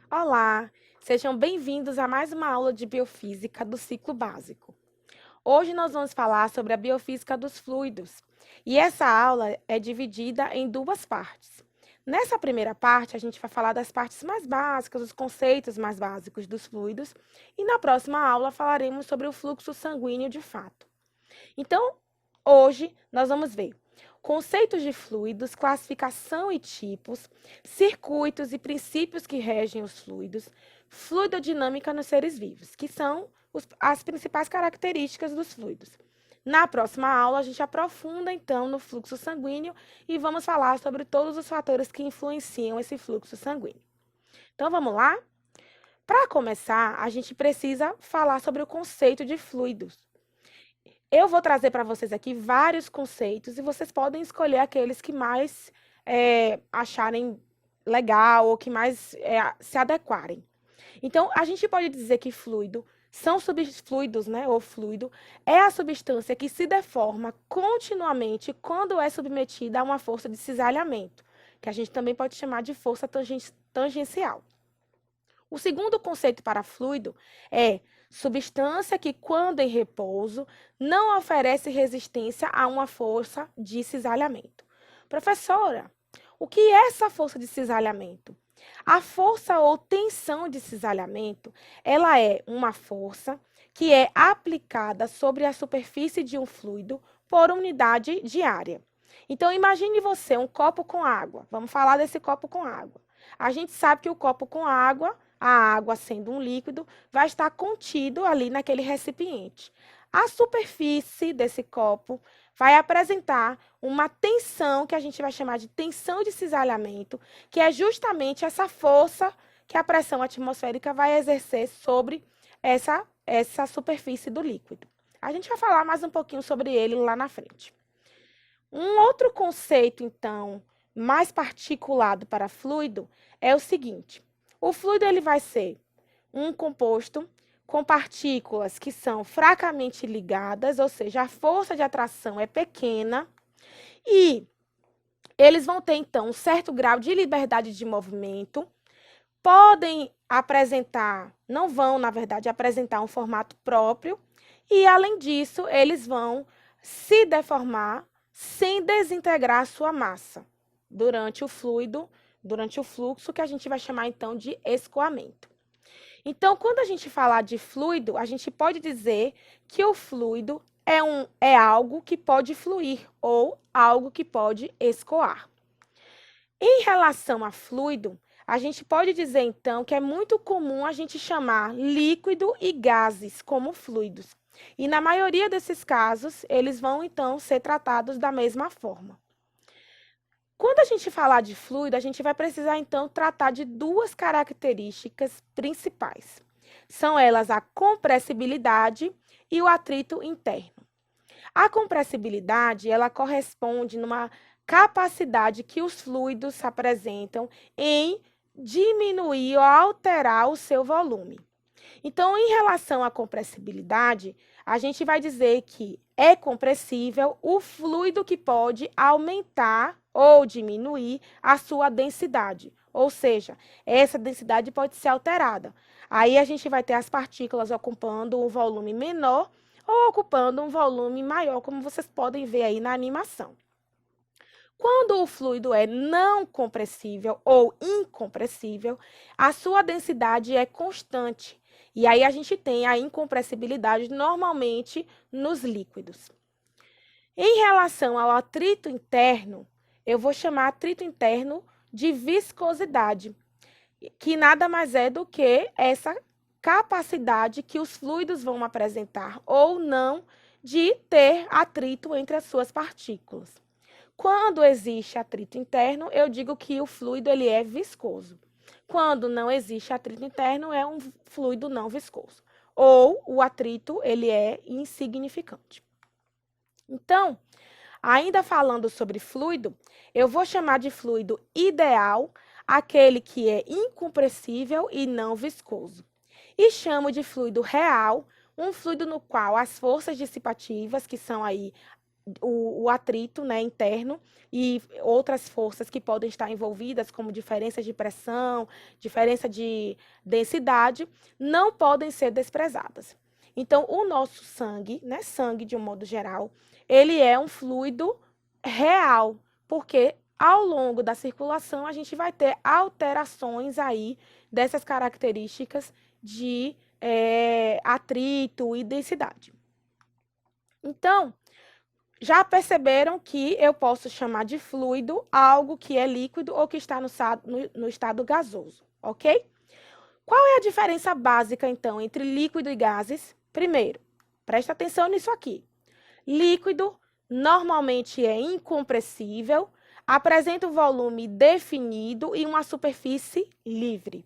Olá, sejam bem-vindos a mais uma aula de biofísica do ciclo básico. Hoje nós vamos falar sobre a biofísica dos fluidos e essa aula é dividida em duas partes. Nessa primeira parte, a gente vai falar das partes mais básicas, os conceitos mais básicos dos fluidos, e na próxima aula falaremos sobre o fluxo sanguíneo de fato. Então, hoje nós vamos ver conceitos de fluidos, classificação e tipos, circuitos e princípios que regem os fluidos, fluidodinâmica nos seres vivos, que são as principais características dos fluidos. Na próxima aula, a gente aprofunda, então, no fluxo sanguíneo e vamos falar sobre todos os fatores que influenciam esse fluxo sanguíneo. Então, vamos lá? Para começar, a gente precisa falar sobre o conceito de fluidos. Eu vou trazer para vocês aqui vários conceitos e vocês podem escolher aqueles que mais acharem legal ou que mais se adequarem. Então, a gente pode dizer que fluido são subfluidos, né? Ou fluido é a substância que se deforma continuamente quando é submetida a uma força de cisalhamento, que a gente também pode chamar de força tangencial. O segundo conceito para fluido é substância que, quando em repouso, não oferece resistência a uma força de cisalhamento. Professora, o que é essa força de cisalhamento? A força ou tensão de cisalhamento, ela é uma força que é aplicada sobre a superfície de um fluido por unidade de área. Então, imagine você um copo com água. Vamos falar desse copo com água. A gente sabe que o copo com água, a água sendo um líquido, vai estar contido ali naquele recipiente. A superfície desse copo vai apresentar uma tensão que a gente vai chamar de tensão de cisalhamento, que é justamente essa força que a pressão atmosférica vai exercer sobre essa superfície do líquido. A gente vai falar mais um pouquinho sobre ele lá na frente. Um outro conceito, então, mais particulado para fluido é o seguinte: o fluido ele vai ser um composto com partículas que são fracamente ligadas, ou seja, a força de atração é pequena e eles vão ter, então, um certo grau de liberdade de movimento, podem apresentar, não vão, na verdade, apresentar um formato próprio e, além disso, eles vão se deformar sem desintegrar a sua massa durante o fluido, durante o fluxo, que a gente vai chamar, então, de escoamento. Então, quando a gente falar de fluido, a gente pode dizer que o fluido é algo que pode fluir ou algo que pode escoar. Em relação a fluido, a gente pode dizer, então, que é muito comum a gente chamar líquido e gases como fluidos. E na maioria desses casos, eles vão, então, ser tratados da mesma forma. Quando a gente falar de fluido, a gente vai precisar, então, tratar de duas características principais. São elas a compressibilidade e o atrito interno. A compressibilidade, ela corresponde numa capacidade que os fluidos apresentam em diminuir ou alterar o seu volume. Então, em relação à compressibilidade, a gente vai dizer que é compressível o fluido que pode aumentar ou diminuir a sua densidade, ou seja, essa densidade pode ser alterada. Aí a gente vai ter as partículas ocupando um volume menor ou ocupando um volume maior, como vocês podem ver aí na animação. Quando o fluido é não compressível ou incompressível, a sua densidade é constante. E aí a gente tem a incompressibilidade normalmente nos líquidos. Em relação ao atrito interno, eu vou chamar atrito interno de viscosidade, que nada mais é do que essa capacidade que os fluidos vão apresentar ou não de ter atrito entre as suas partículas. Quando existe atrito interno, eu digo que o fluido ele é viscoso. Quando não existe atrito interno, é um fluido não viscoso. Ou o atrito ele é insignificante. Então, ainda falando sobre fluido, eu vou chamar de fluido ideal aquele que é incompressível e não viscoso. E chamo de fluido real um fluido no qual as forças dissipativas, que são aí o atrito, né, interno e outras forças que podem estar envolvidas, como diferença de pressão, diferença de densidade, não podem ser desprezadas. Então, o nosso sangue, né, sangue de um modo geral, ele é um fluido real, porque ao longo da circulação a gente vai ter alterações aí dessas características de atrito e densidade. Então, já perceberam que eu posso chamar de fluido algo que é líquido ou que está no estado gasoso, ok? Qual é a diferença básica, então, entre líquido e gases? Primeiro, presta atenção nisso aqui. Líquido normalmente é incompressível, apresenta um volume definido e uma superfície livre.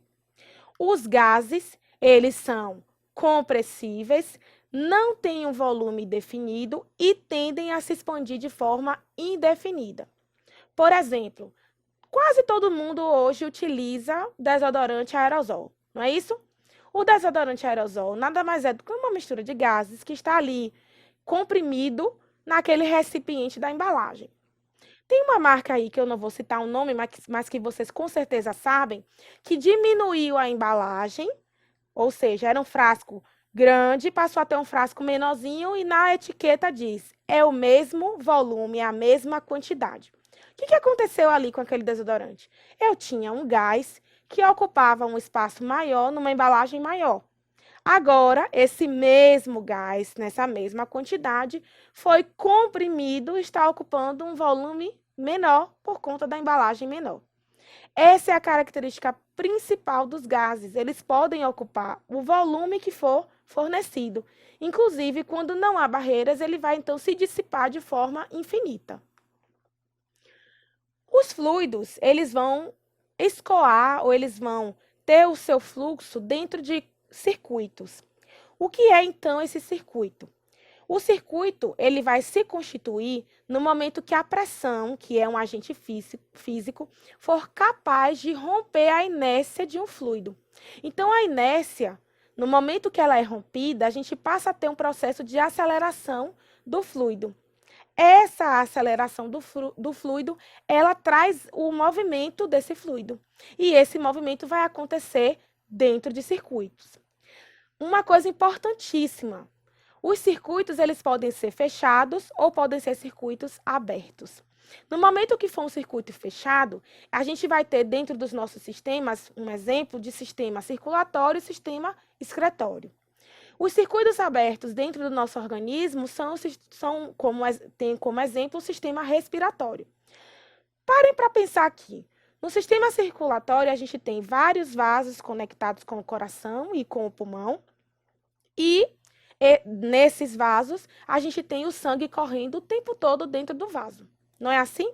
Os gases, eles são compressíveis, não têm um volume definido e tendem a se expandir de forma indefinida. Por exemplo, quase todo mundo hoje utiliza desodorante aerosol, não é isso? O desodorante aerosol nada mais é do que uma mistura de gases que está ali comprimido naquele recipiente da embalagem. Tem uma marca aí, que eu não vou citar o nome, mas que vocês com certeza sabem, que diminuiu a embalagem, ou seja, era um frasco grande, passou a ter um frasco menorzinho e na etiqueta diz, é o mesmo volume, é a mesma quantidade. O que aconteceu ali com aquele desodorante? Eu tinha um gás que ocupava um espaço maior numa embalagem maior. Agora, esse mesmo gás, nessa mesma quantidade, foi comprimido e está ocupando um volume menor por conta da embalagem menor. Essa é a característica principal dos gases. Eles podem ocupar o volume que for fornecido. Inclusive, quando não há barreiras, ele vai então se dissipar de forma infinita. Os fluidos, eles vão escoar ou eles vão ter o seu fluxo dentro de circuitos. O que é então esse circuito? O circuito, ele vai se constituir no momento que a pressão, que é um agente físico, for capaz de romper a inércia de um fluido. Então, a inércia, no momento que ela é rompida, a gente passa a ter um processo de aceleração do fluido. Essa aceleração do fluido, ela traz o movimento desse fluido. E esse movimento vai acontecer dentro de circuitos. Uma coisa importantíssima, os circuitos eles podem ser fechados ou podem ser circuitos abertos. No momento que for um circuito fechado, a gente vai ter dentro dos nossos sistemas um exemplo de sistema circulatório e sistema excretório. Os circuitos abertos dentro do nosso organismo têm como exemplo o sistema respiratório. Parem para pensar aqui. No sistema circulatório, a gente tem vários vasos conectados com o coração e com o pulmão. E nesses vasos, a gente tem o sangue correndo o tempo todo dentro do vaso. Não é assim?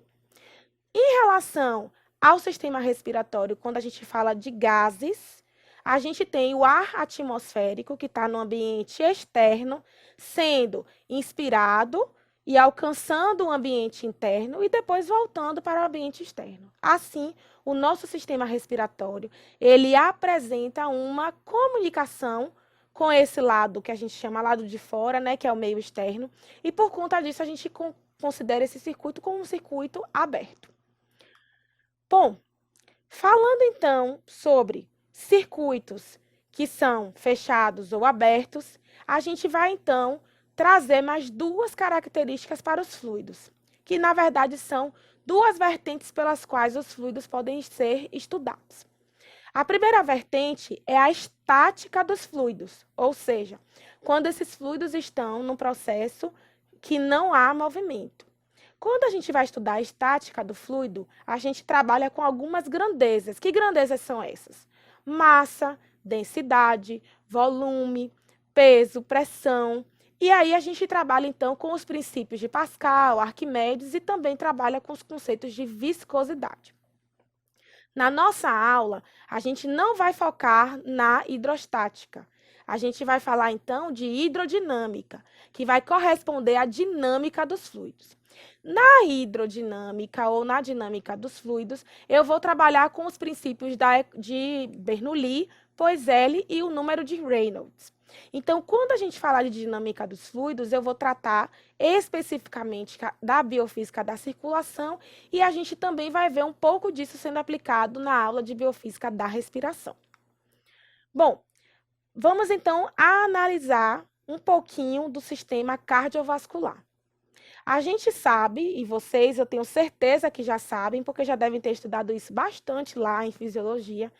Em relação ao sistema respiratório, quando a gente fala de gases, a gente tem o ar atmosférico, que está no ambiente externo, sendo inspirado e alcançando o ambiente interno e depois voltando para o ambiente externo. Assim, o nosso sistema respiratório, ele apresenta uma comunicação com esse lado que a gente chama lado de fora, né, que é o meio externo, e por conta disso a gente considera esse circuito como um circuito aberto. Bom, falando então sobre circuitos que são fechados ou abertos, a gente vai então trazer mais duas características para os fluidos, que na verdade são duas vertentes pelas quais os fluidos podem ser estudados. A primeira vertente é a estática dos fluidos, ou seja, quando esses fluidos estão num processo que não há movimento. Quando a gente vai estudar a estática do fluido, a gente trabalha com algumas grandezas. Que grandezas são essas? Massa, densidade, volume, peso, pressão. E aí a gente trabalha então com os princípios de Pascal, Arquimedes e também trabalha com os conceitos de viscosidade. Na nossa aula, a gente não vai focar na hidrostática. A gente vai falar, então, de hidrodinâmica, que vai corresponder à dinâmica dos fluidos. Na hidrodinâmica ou na dinâmica dos fluidos, eu vou trabalhar com os princípios de Bernoulli, Poiseuille e o número de Reynolds. Então, quando a gente falar de dinâmica dos fluidos, eu vou tratar especificamente da biofísica da circulação e a gente também vai ver um pouco disso sendo aplicado na aula de biofísica da respiração. Bom, vamos então analisar um pouquinho do sistema cardiovascular. A gente sabe, e vocês eu tenho certeza que já sabem, porque já devem ter estudado isso bastante lá em fisiologia,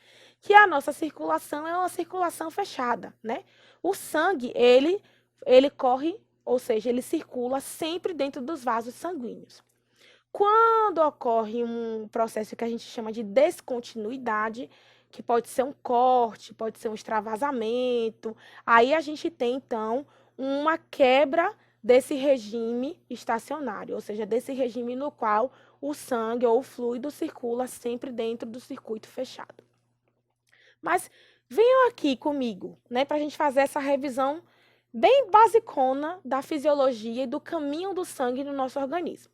que a nossa circulação é uma circulação fechada, né? O sangue, ele corre, ou seja, ele circula sempre dentro dos vasos sanguíneos. Quando ocorre um processo que a gente chama de descontinuidade, que pode ser um corte, pode ser um extravasamento, aí a gente tem, então, uma quebra desse regime estacionário, ou seja, desse regime no qual o sangue ou o fluido circula sempre dentro do circuito fechado. Mas venham aqui comigo, né, para a gente fazer essa revisão bem basicona da fisiologia e do caminho do sangue no nosso organismo.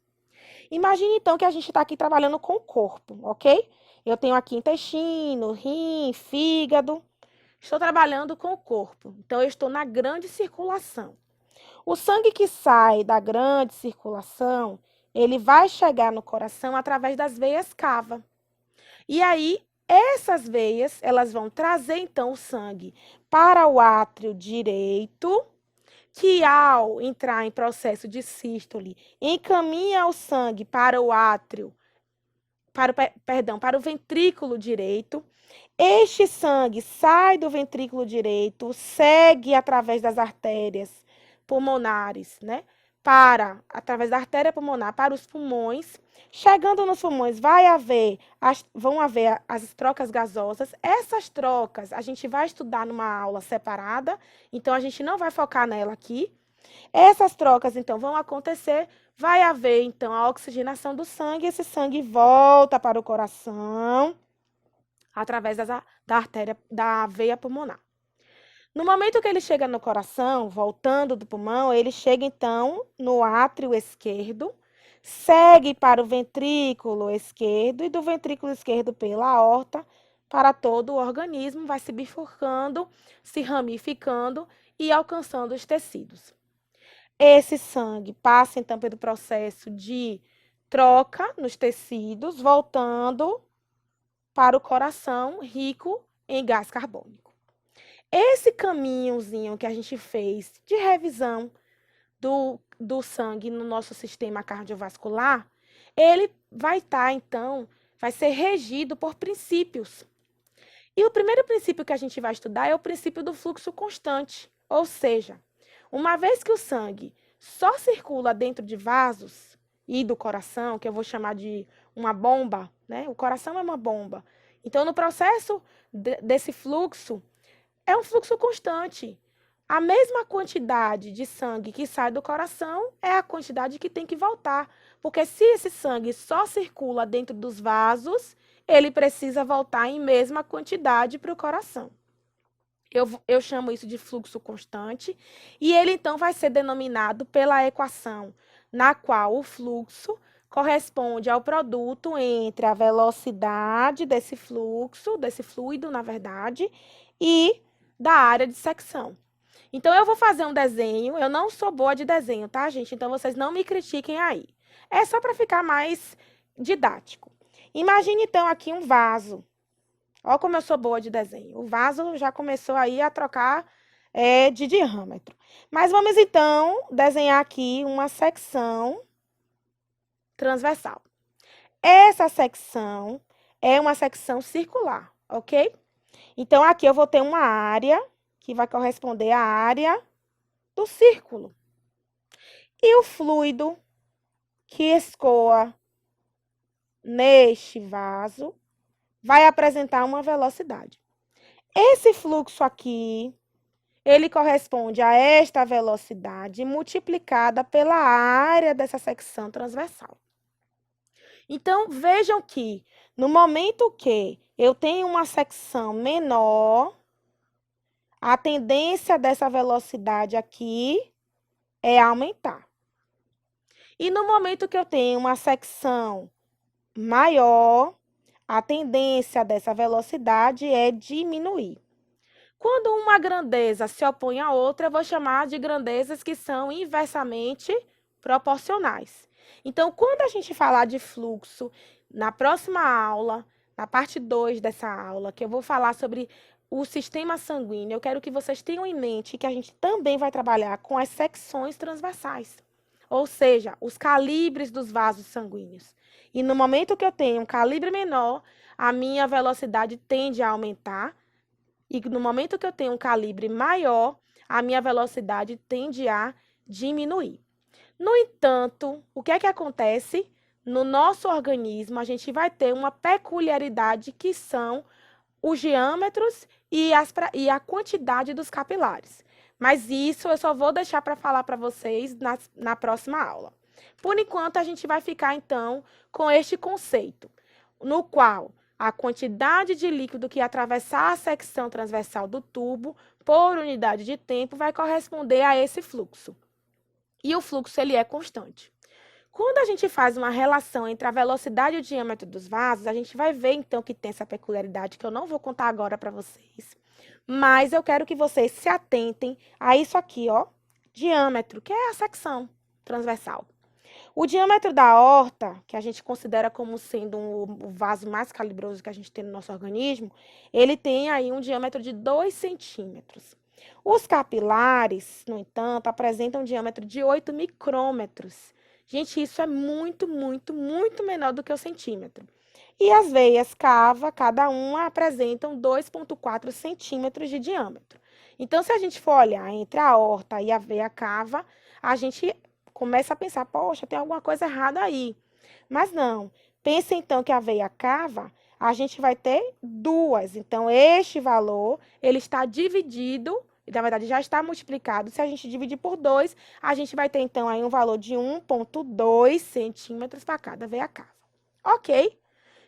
Imagine, então, que a gente está aqui trabalhando com o corpo, ok? Eu tenho aqui intestino, rim, fígado. Estou trabalhando com o corpo, então eu estou na grande circulação. O sangue que sai da grande circulação, ele vai chegar no coração através das veias cava. E aí, essas veias, elas vão trazer, então, o sangue para o átrio direito, que ao entrar em processo de sístole, encaminha o sangue para o átrio, para o ventrículo direito. Este sangue sai do ventrículo direito, segue através das artérias pulmonares, né? Através da artéria pulmonar para os pulmões. Chegando nos pulmões, vão haver as trocas gasosas. Essas trocas a gente vai estudar numa aula separada, então a gente não vai focar nela aqui. Essas trocas, então, vão acontecer, vai haver, então, a oxigenação do sangue, esse sangue volta para o coração, através da veia pulmonar. No momento que ele chega no coração, voltando do pulmão, ele chega, então, no átrio esquerdo, segue para o ventrículo esquerdo e do ventrículo esquerdo pela aorta para todo o organismo, vai se bifurcando, se ramificando e alcançando os tecidos. Esse sangue passa, então, pelo processo de troca nos tecidos, voltando para o coração rico em gás carbônico. Esse caminhozinho que a gente fez de revisão do sangue no nosso sistema cardiovascular, ele vai estar, então, vai ser regido por princípios. E o primeiro princípio que a gente vai estudar é o princípio do fluxo constante, ou seja, uma vez que o sangue só circula dentro de vasos e do coração, que eu vou chamar de uma bomba, né? O coração é uma bomba. Então, no processo desse fluxo, é um fluxo constante. A mesma quantidade de sangue que sai do coração é a quantidade que tem que voltar. Porque se esse sangue só circula dentro dos vasos, ele precisa voltar em mesma quantidade para o coração. Eu chamo isso de fluxo constante, e ele então vai ser denominado pela equação na qual o fluxo corresponde ao produto entre a velocidade desse fluxo, desse fluido, na verdade, e da área de secção. Então, eu vou fazer um desenho, eu não sou boa de desenho, tá, gente? Então, vocês não me critiquem aí. É só para ficar mais didático. Imagine, então, aqui um vaso. Olha como eu sou boa de desenho. O vaso já começou aí a trocar de diâmetro. Mas vamos, então, desenhar aqui uma secção transversal. Essa secção é uma secção circular, ok? Então, aqui eu vou ter uma área que vai corresponder à área do círculo. E o fluido que escoa neste vaso vai apresentar uma velocidade. Esse fluxo aqui, ele corresponde a esta velocidade multiplicada pela área dessa secção transversal. Então, vejam que no momento que eu tenho uma secção menor, a tendência dessa velocidade aqui é aumentar. E no momento que eu tenho uma secção maior, a tendência dessa velocidade é diminuir. Quando uma grandeza se opõe à outra, eu vou chamar de grandezas que são inversamente proporcionais. Então, quando a gente falar de fluxo, na próxima aula, na parte 2 dessa aula, que eu vou falar sobre o sistema sanguíneo, eu quero que vocês tenham em mente que a gente também vai trabalhar com as secções transversais, ou seja, os calibres dos vasos sanguíneos. E no momento que eu tenho um calibre menor, a minha velocidade tende a aumentar, e no momento que eu tenho um calibre maior, a minha velocidade tende a diminuir. No entanto, o que é que acontece? No nosso organismo, a gente vai ter uma peculiaridade que são os diâmetros e a quantidade dos capilares. Mas isso eu só vou deixar para falar para vocês na próxima aula. Por enquanto, a gente vai ficar, então, com este conceito, no qual a quantidade de líquido que atravessar a secção transversal do tubo por unidade de tempo vai corresponder a esse fluxo. E o fluxo ele é constante. Quando a gente faz uma relação entre a velocidade e o diâmetro dos vasos, a gente vai ver então que tem essa peculiaridade que eu não vou contar agora para vocês. Mas eu quero que vocês se atentem a isso aqui, ó, diâmetro, que é a secção transversal. O diâmetro da aorta, que a gente considera como sendo o vaso mais calibroso que a gente tem no nosso organismo, ele tem aí um diâmetro de 2 centímetros. Os capilares, no entanto, apresentam um diâmetro de 8 micrômetros. Gente, isso é muito, muito, muito menor do que o centímetro. E as veias cava, cada uma apresentam 2,4 centímetros de diâmetro. Então, se a gente for olhar entre a aorta e a veia cava, a gente começa a pensar, poxa, tem alguma coisa errada aí. Mas não. Pensa então que a veia cava, a gente vai ter duas. Então, este valor, ele está dividido, na verdade, já está multiplicado. Se a gente dividir por 2, a gente vai ter, então, aí um valor de 1,2 centímetros para cada veia cava. Ok?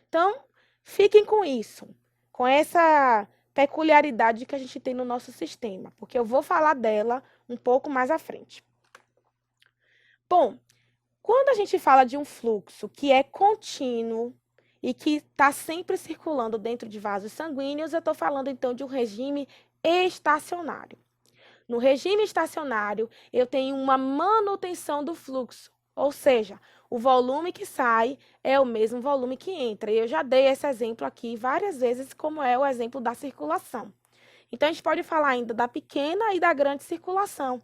Então, fiquem com isso, com essa peculiaridade que a gente tem no nosso sistema, porque eu vou falar dela um pouco mais à frente. Bom, quando a gente fala de um fluxo que é contínuo e que está sempre circulando dentro de vasos sanguíneos, eu estou falando então de um regime estacionário. No regime estacionário, eu tenho uma manutenção do fluxo, ou seja, o volume que sai é o mesmo volume que entra. E eu já dei esse exemplo aqui várias vezes, como é o exemplo da circulação. Então, a gente pode falar ainda da pequena e da grande circulação.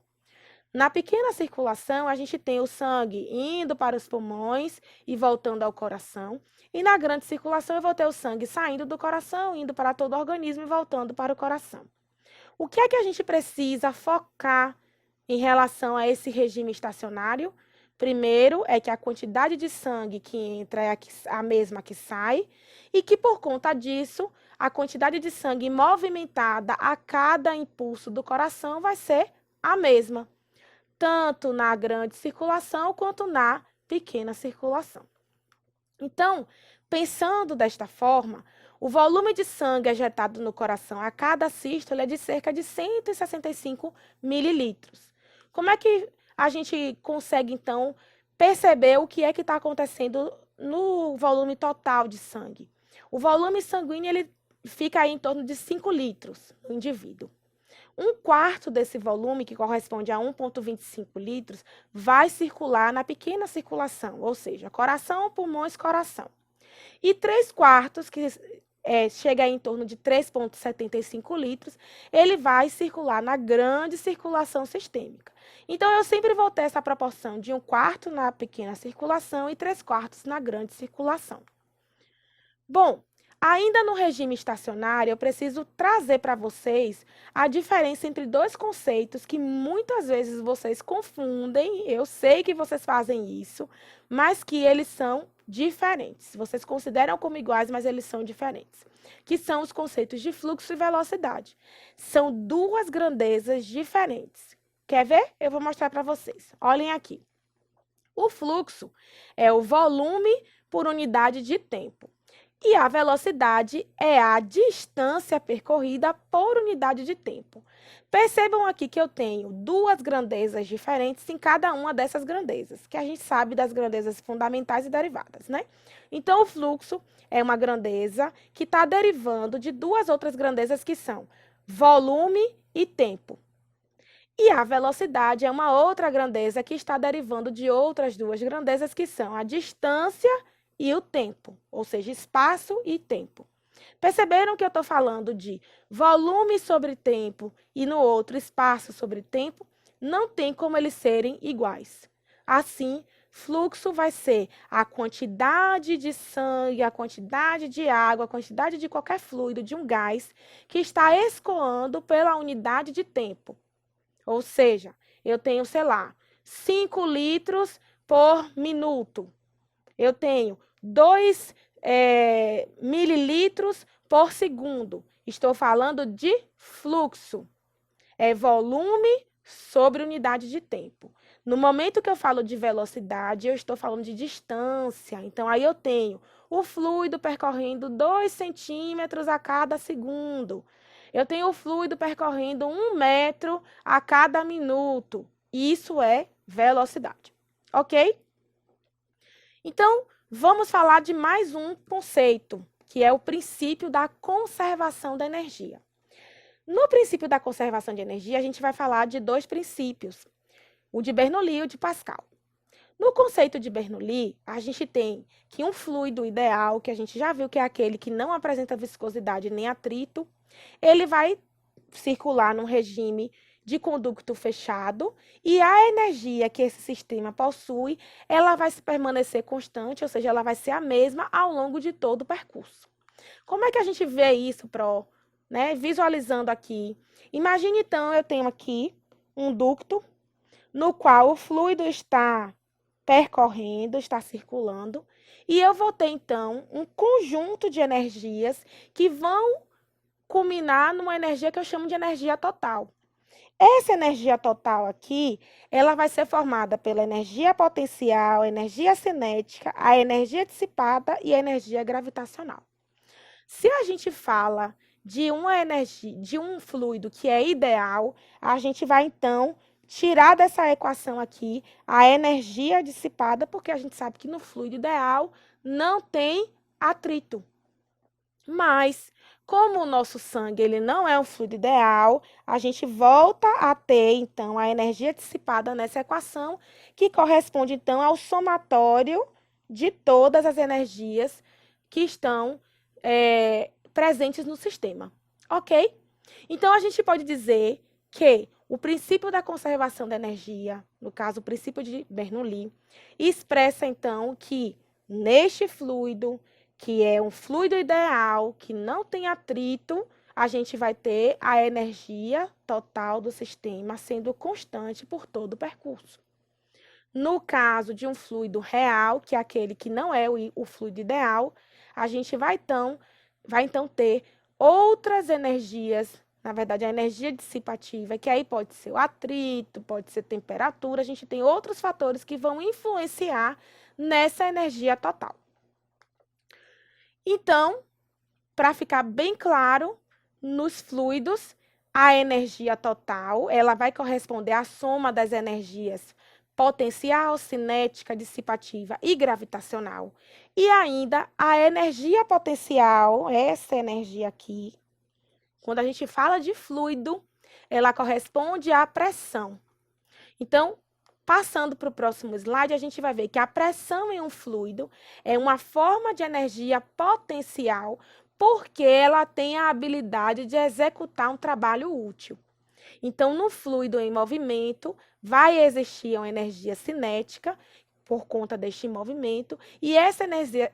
Na pequena circulação, a gente tem o sangue indo para os pulmões e voltando ao coração. E na grande circulação, eu vou ter o sangue saindo do coração, indo para todo o organismo e voltando para o coração. O que é que a gente precisa focar em relação a esse regime estacionário? Primeiro, é que a quantidade de sangue que entra é a mesma que sai e que, por conta disso, a quantidade de sangue movimentada a cada impulso do coração vai ser a mesma, tanto na grande circulação quanto na pequena circulação. Então, pensando desta forma, o volume de sangue ejetado no coração a cada sístole é de cerca de 165 mililitros. Como é que a gente consegue, então, perceber o que é que está acontecendo no volume total de sangue? O volume sanguíneo ele fica aí em torno de 5 litros no indivíduo. Um quarto desse volume, que corresponde a 1,25 litros, vai circular na pequena circulação, ou seja, coração, pulmões, coração. E 3/4, que chega em torno de 3,75 litros, ele vai circular na grande circulação sistêmica. Então, eu sempre vou ter essa proporção de 1/4 na pequena circulação e 3/4 na grande circulação. Bom, ainda no regime estacionário, eu preciso trazer para vocês a diferença entre dois conceitos que muitas vezes vocês confundem. Eu sei que vocês fazem isso, mas que eles são diferentes. Vocês consideram como iguais, mas eles são diferentes. Que são os conceitos de fluxo e velocidade. São duas grandezas diferentes. Quer ver? Eu vou mostrar para vocês. Olhem aqui. O fluxo é o volume por unidade de tempo. E a velocidade é a distância percorrida por unidade de tempo. Percebam aqui que eu tenho duas grandezas diferentes em cada uma dessas grandezas, que a gente sabe das grandezas fundamentais e derivadas, né? Então, o fluxo é uma grandeza que está derivando de duas outras grandezas que são volume e tempo. E a velocidade é uma outra grandeza que está derivando de outras duas grandezas, que são a distância e o tempo, ou seja, espaço e tempo. Perceberam que eu estou falando de volume sobre tempo e no outro espaço sobre tempo? Não tem como eles serem iguais. Assim, fluxo vai ser a quantidade de sangue, a quantidade de água, a quantidade de qualquer fluido, de um gás, que está escoando pela unidade de tempo. Ou seja, eu tenho, sei lá, 5 litros por minuto. Eu tenho 2 mililitros por segundo. Estou falando de fluxo. É volume sobre unidade de tempo. No momento que eu falo de velocidade, eu estou falando de distância. Então, aí eu tenho o fluido percorrendo 2 centímetros a cada segundo. Eu tenho o fluido percorrendo 1 metro a cada minuto. Isso é velocidade. Ok? Então, vamos falar de mais um conceito, que é o princípio da conservação da energia. No princípio da conservação de energia, a gente vai falar de 2 princípios, o de Bernoulli e o de Pascal. No conceito de Bernoulli, a gente tem que um fluido ideal, que a gente já viu que é aquele que não apresenta viscosidade nem atrito, ele vai circular num regime de conducto fechado e a energia que esse sistema possui, ela vai se permanecer constante, ou seja, ela vai ser a mesma ao longo de todo o percurso. Como é que a gente vê isso, Pro? Né? Visualizando aqui. Imagine, então, eu tenho aqui um ducto no qual o fluido está percorrendo, está circulando, e eu vou ter, então, um conjunto de energias que vão culminar numa energia que eu chamo de energia total. Essa energia total aqui, ela vai ser formada pela energia potencial, energia cinética, a energia dissipada e a energia gravitacional. Se a gente fala de uma energia, de um fluido que é ideal, a gente vai então tirar dessa equação aqui a energia dissipada, porque a gente sabe que no fluido ideal não tem atrito. Mas, como o nosso sangue ele não é um fluido ideal, a gente volta a ter, então, a energia dissipada nessa equação, que corresponde, então, ao somatório de todas as energias que estão presentes no sistema, ok? Então, a gente pode dizer que o princípio da conservação da energia, no caso, o princípio de Bernoulli, expressa, então, que neste fluido, que é um fluido ideal, que não tem atrito, a gente vai ter a energia total do sistema sendo constante por todo o percurso. No caso de um fluido real, que é aquele que não é o fluido ideal, a gente vai então ter outras energias, na verdade, a energia dissipativa, que aí pode ser o atrito, pode ser temperatura, a gente tem outros fatores que vão influenciar nessa energia total. Então, para ficar bem claro, nos fluidos, a energia total, ela vai corresponder à soma das energias potencial, cinética, dissipativa e gravitacional. E ainda a energia potencial, essa energia aqui, quando a gente fala de fluido, ela corresponde à pressão. Então, passando para o próximo slide, a gente vai ver que a pressão em um fluido é uma forma de energia potencial porque ela tem a habilidade de executar um trabalho útil. Então, no fluido em movimento, vai existir uma energia cinética por conta deste movimento, e essa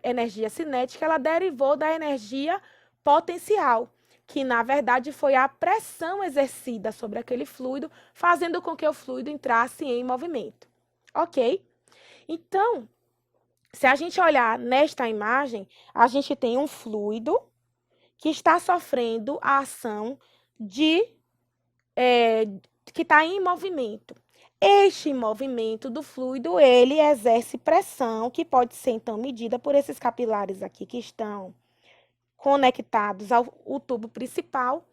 energia cinética, ela derivou da energia potencial, que na verdade foi a pressão exercida sobre aquele fluido, fazendo com que o fluido entrasse em movimento. Ok? Então, se a gente olhar nesta imagem, a gente tem um fluido que está sofrendo a ação que está em movimento. Este movimento do fluido, ele exerce pressão, que pode ser, então, medida por esses capilares aqui que estão conectados ao tubo principal.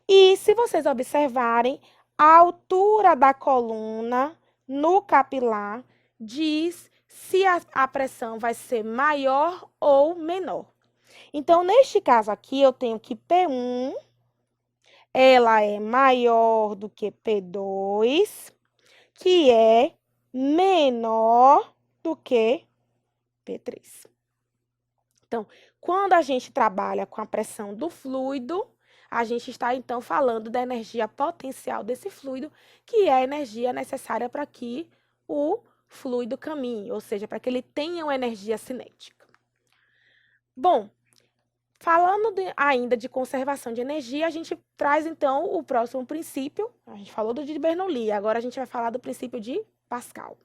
E, se vocês observarem, a altura da coluna no capilar diz se a pressão vai ser maior ou menor. Então, neste caso aqui, eu tenho que P1 ela é maior do que P2, que é menor do que P3. Então, quando a gente trabalha com a pressão do fluido, a gente está, então, falando da energia potencial desse fluido, que é a energia necessária para que o fluido caminhe, ou seja, para que ele tenha uma energia cinética. Bom, falando ainda de conservação de energia, a gente traz, então, o próximo princípio. A gente falou do de Bernoulli, agora a gente vai falar do princípio de Pascal.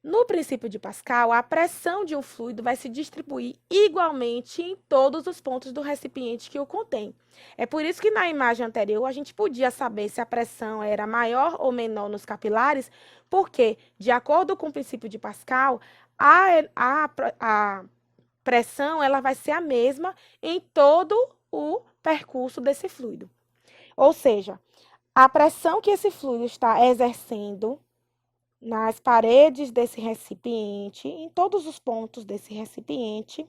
No princípio de Pascal, a pressão de um fluido vai se distribuir igualmente em todos os pontos do recipiente que o contém. É por isso que na imagem anterior a gente podia saber se a pressão era maior ou menor nos capilares, porque, de acordo com o princípio de Pascal, a pressão ela vai ser a mesma em todo o percurso desse fluido. Ou seja, a pressão que esse fluido está exercendo nas paredes desse recipiente, em todos os pontos desse recipiente,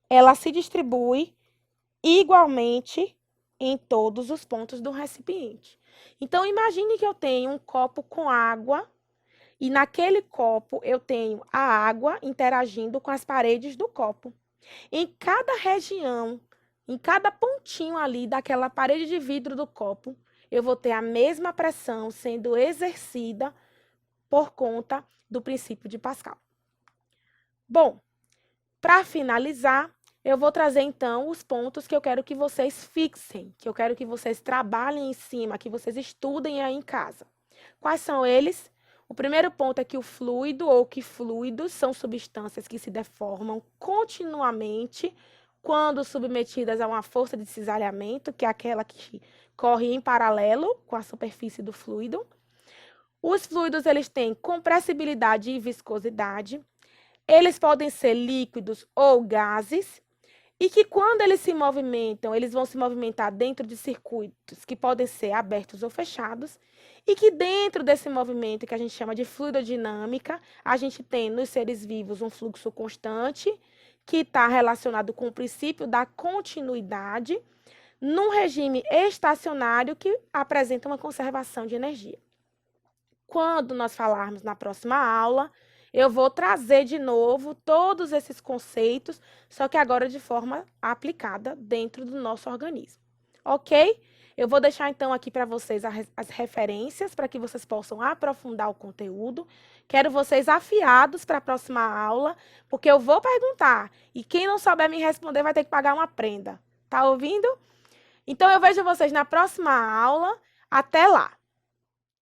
ela se distribui igualmente em todos os pontos do recipiente. Então, imagine que eu tenho um copo com água e naquele copo eu tenho a água interagindo com as paredes do copo. Em cada região, em cada pontinho ali daquela parede de vidro do copo, eu vou ter a mesma pressão sendo exercida por conta do princípio de Pascal. Bom, para finalizar, eu vou trazer então os pontos que eu quero que vocês fixem, que eu quero que vocês trabalhem em cima, que vocês estudem aí em casa. Quais são eles? O primeiro ponto é que o fluido ou que fluidos são substâncias que se deformam continuamente quando submetidas a uma força de cisalhamento, que é aquela que corre em paralelo com a superfície do fluido. Os fluidos, eles têm compressibilidade e viscosidade. Eles podem ser líquidos ou gases. E que quando eles se movimentam, eles vão se movimentar dentro de circuitos que podem ser abertos ou fechados. E que dentro desse movimento, que a gente chama de fluidodinâmica, a gente tem nos seres vivos um fluxo constante, que está relacionado com o princípio da continuidade, num regime estacionário que apresenta uma conservação de energia. Quando nós falarmos na próxima aula, eu vou trazer de novo todos esses conceitos, só que agora de forma aplicada dentro do nosso organismo. Ok? Eu vou deixar então aqui para vocês as referências para que vocês possam aprofundar o conteúdo. Quero vocês afiados para a próxima aula, porque eu vou perguntar e quem não souber me responder vai ter que pagar uma prenda. Tá ouvindo? Então eu vejo vocês na próxima aula. Até lá!